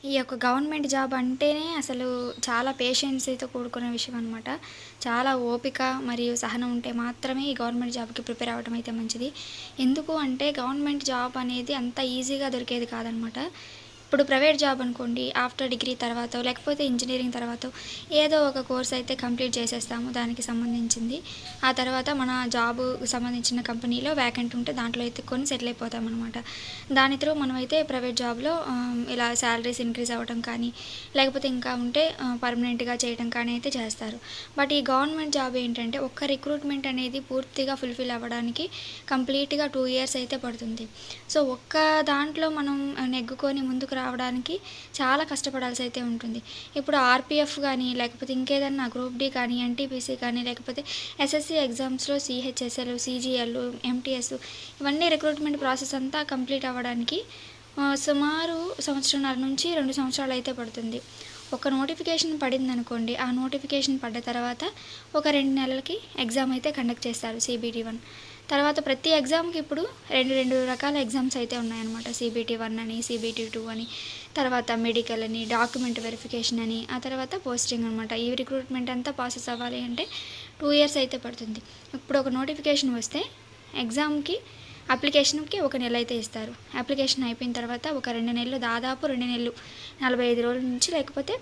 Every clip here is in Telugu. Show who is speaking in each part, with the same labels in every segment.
Speaker 1: ఈ యొక్క గవర్నమెంట్ జాబ్ అంటేనే అసలు చాలా పేషెన్సీతో కూడుకున్న విషయం అనమాట. చాలా ఓపిక మరియు సహనం ఉంటే మాత్రమే ఈ గవర్నమెంట్ జాబ్‌కి ప్రిపేర్ అవ్వడం అయితే మంచిది. ఎందుకు అంటే గవర్నమెంట్ జాబ్ అనేది అంత ఈజీగా దొరికేది కాదనమాట. ఇప్పుడు ప్రైవేట్ జాబ్ అనుకోండి, ఆఫ్టర్ డిగ్రీ తర్వాతో లేకపోతే ఇంజినీరింగ్ తర్వాతో ఏదో ఒక కోర్స్ అయితే కంప్లీట్ చేసేస్తాము దానికి సంబంధించింది. ఆ తర్వాత మన జాబ్‌కి సంబంధించిన కంపెనీలో వేకెంట్ ఉంటే దాంట్లో ఎతుక్కొని సెటిల్ అయిపోతామనమాట. దాని త్రూ మనమైతే ప్రైవేట్ జాబ్‌లో ఇలా శాలరీస్ ఇంక్రీజ్ అవ్వడం కానీ, లేకపోతే ఇంకా ఉంటే పర్మనెంట్‌గా చేయడం కానీ అయితే చేస్తారు. బట్ ఈ గవర్నమెంట్ జాబ్ ఏంటంటే ఒక్క రిక్రూట్మెంట్ అనేది పూర్తిగా ఫుల్‌ఫిల్ అవ్వడానికి కంప్లీట్‌గా 2 ఇయర్స్ అయితే పడుతుంది. సో, ఒక్క దాంట్లో మనం నెగ్గుకొని ముందుకు రావడానికి చాలా కష్టపడాల్సి అయితే ఉంటుంది. ఇప్పుడు ఆర్‌పీఎఫ్ గానీ, లేకపోతే ఇంకేదన్నా గ్రూప్ డి కానీ, ఎన్‌టీపీసీ కానీ, లేకపోతే ఎస్ఎస్‌సీ ఎగ్జామ్స్‌లో సీహెచ్ఎస్ఎల్, సీజీఎల్, ఎంటీఎస్ ఇవన్నీ రిక్రూట్మెంట్ ప్రాసెస్ అంతా కంప్లీట్ అవ్వడానికి సుమారు సంవత్సరంన్నర నుంచి 2 సంవత్సరాలు అయితే పడుతుంది. ఒక నోటిఫికేషన్ పడిందనుకోండి, ఆ నోటిఫికేషన్ పడ్డ తర్వాత ఒక 2 నెలలకి ఎగ్జామ్ అయితే కండక్ట్ చేస్తారు CBT-1. తర్వాత ప్రతి ఎగ్జామ్‌కి ఇప్పుడు 2 రకాల ఎగ్జామ్స్ అయితే ఉన్నాయన్నమాట. CBT-1 అని, CBT-2 అని, తర్వాత మెడికల్ అని, డాక్యుమెంట్ వెరిఫికేషన్ అని, ఆ తర్వాత పోస్టింగ్ అనమాట. ఈ రిక్రూట్మెంట్ అంతా ప్రాసెస్ అవ్వాలి అంటే 2 ఇయర్స్ అయితే పడుతుంది. ఇప్పుడు ఒక నోటిఫికేషన్ వస్తే ఎగ్జామ్‌కి అప్లికేషన్‌కి ఒక నెల అయితే ఇస్తారు. అప్లికేషన్ అయిపోయిన తర్వాత ఒక 2 నెలలు, దాదాపు 2 నెలలు, 45 రోజుల నుంచి లేకపోతే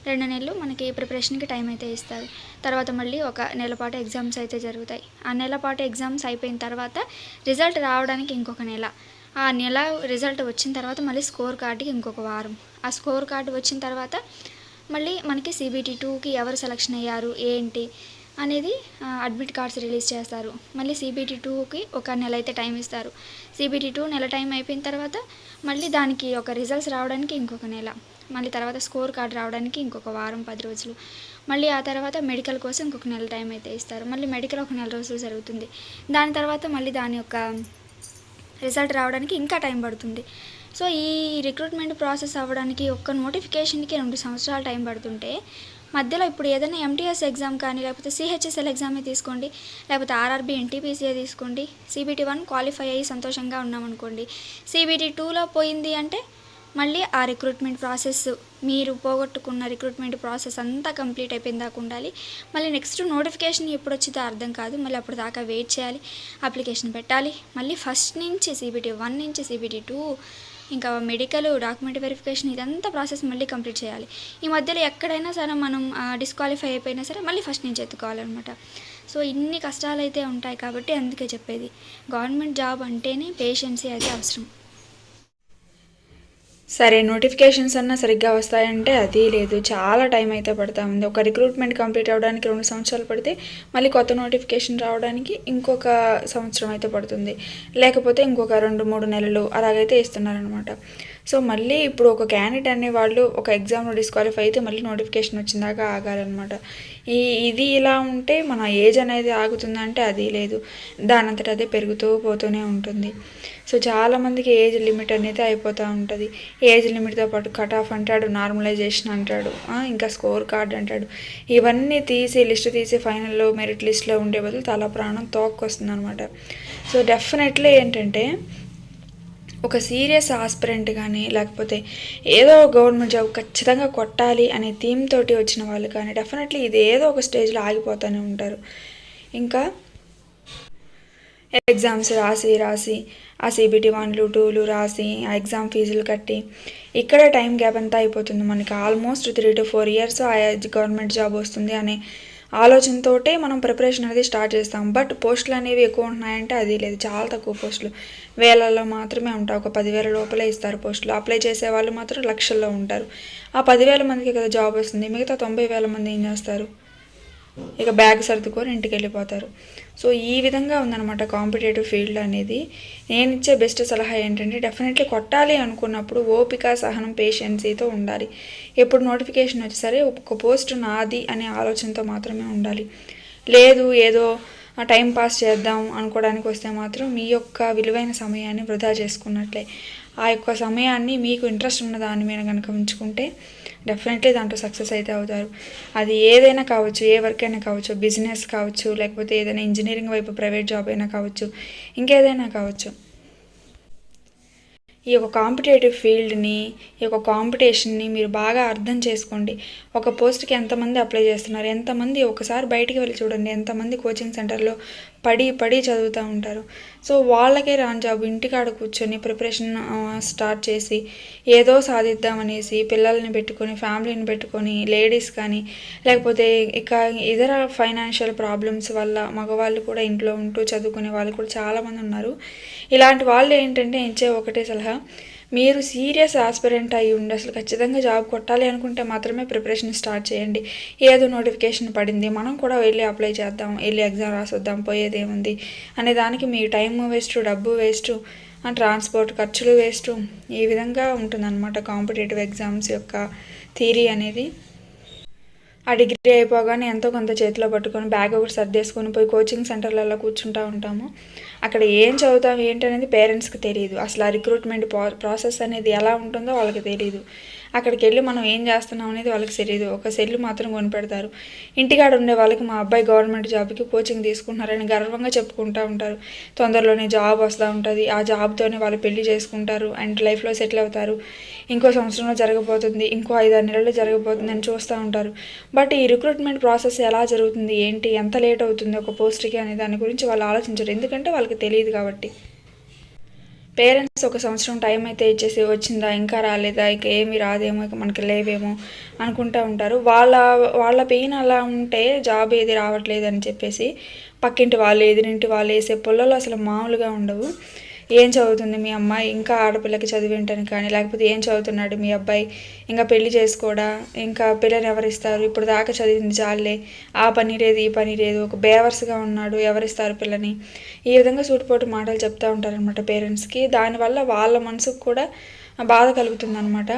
Speaker 1: 2 నెలలు మనకి ప్రిపరేషన్‌కి టైం అయితే ఇస్తారు. తర్వాత మళ్ళీ ఒక నెల పాటు ఎగ్జామ్స్ అయితే జరుగుతాయి. ఆ నెల పాటు ఎగ్జామ్స్ అయిపోయిన తర్వాత రిజల్ట్ రావడానికి ఇంకొక నెల. ఆ నెల రిజల్ట్ వచ్చిన తర్వాత మళ్ళీ స్కోర్ కార్డ్‌కి ఇంకొక వారం. ఆ స్కోర్ కార్డ్ వచ్చిన తర్వాత మళ్ళీ మనకి CBT-2కి ఎవరు సెలక్షన్ అయ్యారు, ఏంటి అనేది అడ్మిట్ కార్డ్స్ రిలీజ్ చేస్తారు. మళ్ళీ CBT-2కి ఒక నెల అయితే టైం ఇస్తారు. CBT-2 నెల టైం అయిపోయిన తర్వాత మళ్ళీ దానికి ఒక రిజల్ట్స్ రావడానికి ఇంకొక నెల. మళ్ళీ తర్వాత స్కోర్ కార్డ్ రావడానికి ఇంకొక వారం, 10 రోజులు. మళ్ళీ ఆ తర్వాత మెడికల్ కోసం ఇంకొక నెల టైం అయితే ఇస్తారు. మళ్ళీ మెడికల్ ఒక నెల రోజులు జరుగుతుంది. దాని తర్వాత మళ్ళీ దాని యొక్క రిజల్ట్ రావడానికి ఇంకా టైం పడుతుంది. సో, ఈ రిక్రూట్మెంట్ ప్రాసెస్ అవ్వడానికి ఒక్క నోటిఫికేషన్‌కి 2 సంవత్సరాలు టైం పడుతుంటే, మధ్యలో ఇప్పుడు ఏదైనా ఎంటీఎస్ ఎగ్జామ్ కానీ, లేకపోతే సీహెచ్ఎస్ఎల్ ఎగ్జామే తీసుకోండి, లేకపోతే ఆర్ఆర్‌బీ, ఎన్‌టీపీసీయే తీసుకోండి. CBT-1 క్వాలిఫై అయ్యి సంతోషంగా ఉన్నామనుకోండి. CBT-2లో పోయింది అంటే మళ్ళీ ఆ రిక్రూట్మెంట్ ప్రాసెస్, మీరు పోగొట్టుకున్న రిక్రూట్మెంట్ ప్రాసెస్ అంతా కంప్లీట్ అయిపోయిన దాకా ఉండాలి. మళ్ళీ నెక్స్ట్ నోటిఫికేషన్ ఎప్పుడొచ్చిద్దో అర్థం కాదు. మళ్ళీ అప్పుడు దాకా వెయిట్ చేయాలి. అప్లికేషన్ పెట్టాలి. మళ్ళీ ఫస్ట్ నుంచి CBT-1 నుంచి CBT-2 ఇంకా మెడికల్, డాక్యుమెంట్ వెరిఫికేషన్ ఇదంతా ప్రాసెస్ మళ్ళీ కంప్లీట్ చేయాలి. ఈ మధ్యలో ఎక్కడైనా సరే మనం డిస్‌క్వాలిఫై అయిపోయినా సరే మళ్ళీ ఫస్ట్ నుంచి ఎత్తుకోవాలన్నమాట. సో, ఇన్ని కష్టాలైతే ఉంటాయి కాబట్టి అందుకే చెప్పేది. గవర్నమెంట్ జాబ్ అంటేనే పేషెన్సీ అయితే అవసరం.
Speaker 2: సరే, నోటిఫికేషన్స్ అన్నా సరిగ్గా వస్తాయంటే అది లేదు. చాలా టైం అయితే పడతా ఉంది. ఒక రిక్రూట్మెంట్ కంప్లీట్ అవ్వడానికి 2 సంవత్సరాలు పడితే మళ్ళీ కొత్త నోటిఫికేషన్ రావడానికి ఇంకొక సంవత్సరం అయితే పడుతుంది. లేకపోతే ఇంకొక 2, 3 నెలలు అలాగైతే ఇస్తున్నారనమాట. సో, మళ్ళీ ఇప్పుడు ఒక క్యాండిడేట్ అనేవాళ్ళు ఒక ఎగ్జామ్లో డిస్క్వాలిఫై అయితే మళ్ళీ నోటిఫికేషన్ వచ్చిందాకా ఆగాలన్నమాట. ఇది ఇలా ఉంటే మన ఏజ్ అనేది ఆగుతుందంటే అది లేదు. దానంతట అదే పెరుగుతూ పోతూనే ఉంటుంది. సో, చాలామందికి ఏజ్ లిమిట్ అనేది అయిపోతూ ఉంటుంది. ఏజ్ లిమిట్తో పాటు కట్ ఆఫ్ అంటాడు, నార్మలైజేషన్ అంటాడు, ఇంకా స్కోర్ కార్డ్ అంటాడు. ఇవన్నీ తీసి లిస్ట్ తీసి ఫైనల్లో మెరిట్ లిస్ట్లో ఉండే బదులు తల ప్రాణం తోక్కొస్తుంది అనమాట. సో, డెఫినెట్లీ ఏంటంటే ఒక సీరియస్ ఆస్పిరెంట్ కానీ, లేకపోతే ఏదో గవర్నమెంట్ జాబ్ ఖచ్చితంగా కొట్టాలి అనే థీమ్ తోటి వచ్చిన వాళ్ళు కానీ డెఫినెట్లీ ఇది ఏదో ఒక స్టేజ్లో ఆగిపోతూనే ఉంటారు. ఇంకా ఎగ్జామ్స్ రాసి ఆ CBT-1లు 2లు రాసి ఆ ఎగ్జామ్ ఫీజులు కట్టి ఇక్కడ టైం గ్యాప్ అంతా అయిపోతుంది. మనకి ఆల్మోస్ట్ 3 to 4 ఇయర్స్ ఆ గవర్నమెంట్ జాబ్ వస్తుంది అనే ఆలోచనతోటే మనం ప్రిపరేషన్ అనేది స్టార్ట్ చేస్తాం. బట్ పోస్టులు అనేవి ఎక్కువ ఉంటున్నాయంటే అది లేదు. చాలా తక్కువ పోస్టులు, వేలల్లో మాత్రమే ఉంటాయి. ఒక 10,000 లోపలే ఇస్తారు పోస్టులు. అప్లై చేసే వాళ్ళు మాత్రం లక్షల్లో ఉంటారు. ఆ 10,000 మందికి కదా జాబ్ వస్తుంది. మిగతా 90,000 మంది ఏం చేస్తారు? ఇక బ్యాగ్ సర్దుకొని ఇంటికి వెళ్ళిపోతారు. సో, ఈ విధంగా ఉందన్నమాట కాంపిటేటివ్ ఫీల్డ్ అనేది. నేను ఇచ్చే బెస్ట్ సలహా ఏంటంటే డెఫినెట్లీ కొట్టాలి అనుకున్నప్పుడు ఓపిక, సహనం, పేషెన్సీతో ఉండాలి. ఎప్పుడు నోటిఫికేషన్ వచ్చి సరే ఒక పోస్ట్ నాది అనే ఆలోచనతో మాత్రమే ఉండాలి. లేదు ఏదో టైం పాస్ చేద్దాం అనుకోవడానికి వస్తే మాత్రం మీ యొక్క విలువైన సమయాన్ని వృధా చేసుకున్నట్లే. ఆ యొక్క సమయాన్ని మీకు ఇంట్రెస్ట్ ఉన్న దాని మీద కనుక ఉంచుకుంటే డెఫినెట్లీ దాంట్లో సక్సెస్ అయితే అవుతారు. అది ఏదైనా కావచ్చు, ఏ వర్క్ అయినా కావచ్చు, బిజినెస్ కావచ్చు, లేకపోతే ఏదైనా ఇంజనీరింగ్ వైపు ప్రైవేట్ జాబ్ అయినా కావచ్చు, ఇంకేదైనా కావచ్చు. ఈ యొక్క కాంపిటేటివ్ ఫీల్డ్ని, ఈ యొక్క కాంపిటీషన్ని మీరు బాగా అర్థం చేసుకోండి. ఒక పోస్ట్కి ఎంతమంది అప్లై చేస్తున్నారు, ఎంతమంది ఒకసారి బయటికి వెళ్ళి చూడండి, ఎంతమంది కోచింగ్ సెంటర్లో పడి చదువుతూ ఉంటారు. సో వాళ్ళకే రాని జాబ్ ఇంటికాడ కూర్చొని ప్రిపరేషన్ స్టార్ట్ చేసి ఏదో సాధిద్దామనేసి పిల్లల్ని పెట్టుకొని, ఫ్యామిలీని పెట్టుకొని, లేడీస్ కానీ లేకపోతే ఇక ఇతర ఫైనాన్షియల్ ప్రాబ్లమ్స్ వల్ల మగవాళ్ళు కూడా ఇంట్లో ఉంటూ చదువుకునే వాళ్ళు కూడా చాలామంది ఉన్నారు. ఇలాంటి వాళ్ళు ఏంటంటే ఇచ్చే ఒకటే సలహా, మీరు సీరియస్ ఆస్పిరెంట్ అయ్యి ఉండి అసలు ఖచ్చితంగా జాబ్ కొట్టాలి అనుకుంటే మాత్రమే ప్రిపరేషన్ స్టార్ట్ చేయండి. ఏదో నోటిఫికేషన్ పడింది, మనం కూడా వెళ్ళి అప్లై చేద్దాం, వెళ్ళి ఎగ్జామ్ రాసొద్దాం, పోయేదేముంది అనే దానికి మీ టైం వేస్ట్, డబ్బు వేస్ట్, ట్రాన్స్పోర్ట్ ఖర్చులు వేస్ట్. ఈ విధంగా ఉంటుందన్నమాట కాంపిటేటివ్ ఎగ్జామ్స్ యొక్క థియరీ అనేది. ఆ డిగ్రీ అయిపోగానే ఎంతో కొంత చేతిలో పట్టుకొని బ్యాగ్ ఒకటి సర్దేసుకొని పోయి కోచింగ్ సెంటర్లలో కూర్చుంటూ ఉంటాము. అక్కడ ఏం చదువుతాం ఏంటనేది పేరెంట్స్కి తెలియదు. అసలు ఆ రిక్రూట్మెంట్ ప్రాసెస్ అనేది ఎలా ఉంటుందో వాళ్ళకి తెలియదు. అక్కడికి వెళ్ళి మనం ఏం చేస్తున్నాం అనేది వాళ్ళకి తెలియదు. ఒక సెల్లు మాత్రం కొనిపెడతారు. ఇంటికాడ ఉండే వాళ్ళకి మా అబ్బాయి గవర్నమెంట్ జాబ్కి కోచింగ్ తీసుకుంటున్నారని గర్వంగా చెప్పుకుంటూ ఉంటారు. తొందరలోనే జాబ్ వస్తూ ఉంటుంది, ఆ జాబ్తోనే వాళ్ళు పెళ్లి చేసుకుంటారు అండ్ లైఫ్లో సెటిల్ అవుతారు. ఇంకో సంవత్సరంలో జరగబోతుంది, ఇంకో 5-6 నెలల్లో జరగబోతుంది అని చూస్తూ ఉంటారు. బట్ ఈ రిక్రూట్మెంట్ ప్రాసెస్ ఎలా జరుగుతుంది, ఏంటి, ఎంత లేట్ అవుతుంది ఒక పోస్ట్కి అనే దాని గురించి వాళ్ళు ఆలోచించరు. ఎందుకంటే వాళ్ళకి తెలియదు కాబట్టి. పేరెంట్స్ ఒక సంవత్సరం టైం అయితే ఇచ్చేసి వచ్చిందా, ఇంకా రాలేదా, ఇక ఏమి రాదేమో, ఇక మనకి లేవేమో అనుకుంటూ ఉంటారు. వాళ్ళ పెయిన్ అలా ఉంటే జాబ్ ఏది రావట్లేదు అని చెప్పేసి పక్కింటి వాళ్ళు, ఎదురింటి వాళ్ళు వేసే పొలాలు అసలు మామూలుగా ఉండవు. ఏం చదువుతుంది మీ అమ్మాయి, ఇంకా ఆడపిల్లకి చదివేంటని కానీ, లేకపోతే ఏం చదువుతున్నాడు మీ అబ్బాయి, ఇంకా పెళ్లి చేసుకోడా, ఇంకా పిల్లని ఎవరిస్తారు, ఇప్పుడు దాకా చదివింది చాలే, ఆ పని లేదు ఈ పని లేదు, ఒక బేవర్స్గా ఉన్నాడు, ఎవరిస్తారు పిల్లని, ఈ విధంగా సూటిపోటు మాటలు చెప్తూ ఉంటారనమాట పేరెంట్స్కి. దానివల్ల వాళ్ళ మనసుకు కూడా బాధ కలుగుతుందనమాట.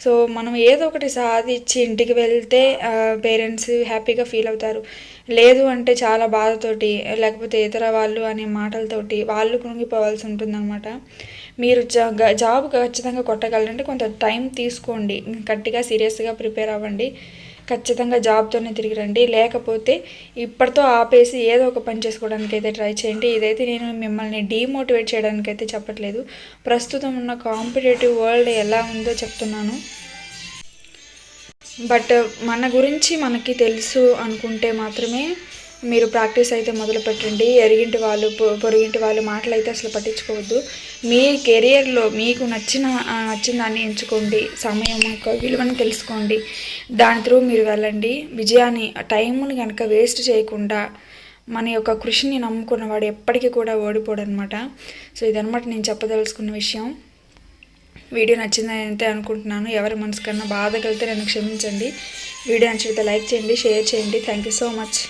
Speaker 2: సో మనం ఏదో ఒకటి సాధించి ఇంటికి వెళ్తే పేరెంట్స్ హ్యాపీగా ఫీల్ అవుతారు. లేదు అంటే చాలా బాధతోటి, లేకపోతే ఇతర వాళ్ళు అనే మాటలతోటి వాళ్ళు కృంగిపోవాల్సి ఉంటుందన్నమాట. మీరు జాబ్ ఖచ్చితంగా కొట్టగలరంటే కొంత టైం తీసుకోండి, గట్టిగా సీరియస్గా ప్రిపేర్ అవ్వండి, ఖచ్చితంగా జాబ్తోనే తిరిగి రండి. లేకపోతే ఇప్పటితో ఆపేసి ఏదో ఒక పని చేసుకోవడానికి అయితే ట్రై చేయండి. ఇదైతే నేను మిమ్మల్ని డీమోటివేట్ చేయడానికి అయితే చెప్పట్లేదు, ప్రస్తుతం ఉన్న కాంపిటేటివ్ వరల్డ్ ఎలా ఉందో చెప్తున్నాను. బట్ మన గురించి మనకి తెలుసు అనుకుంటే మాత్రమే మీరు ప్రాక్టీస్ అయితే మొదలు పెట్టండి. ఎరిగింటి వాళ్ళు, పొరుగింటి వాళ్ళు మాటలు అయితే అసలు పట్టించుకోవద్దు. మీ కెరియర్లో మీకు నచ్చిన దాన్ని ఎంచుకోండి, సమయం యొక్క విలువను తెలుసుకోండి, దాని త్రూ మీరు వెళ్ళండి. విజయాన్ని, టైంని కనుక వేస్ట్ చేయకుండా మన యొక్క కృషిని నమ్ముకున్నవాడు ఎప్పటికీ కూడా ఓడిపోడు అనమాట. సో ఇదనమాట నేను చెప్పదలుచుకున్న విషయం. వీడియో నచ్చిందని అయితే అనుకుంటున్నాను. ఎవరి మనసు కన్నా బాధ కలిగితే నన్ను క్షమించండి. వీడియో నచ్చితే లైక్ చేయండి, షేర్ చేయండి. Thank you so much.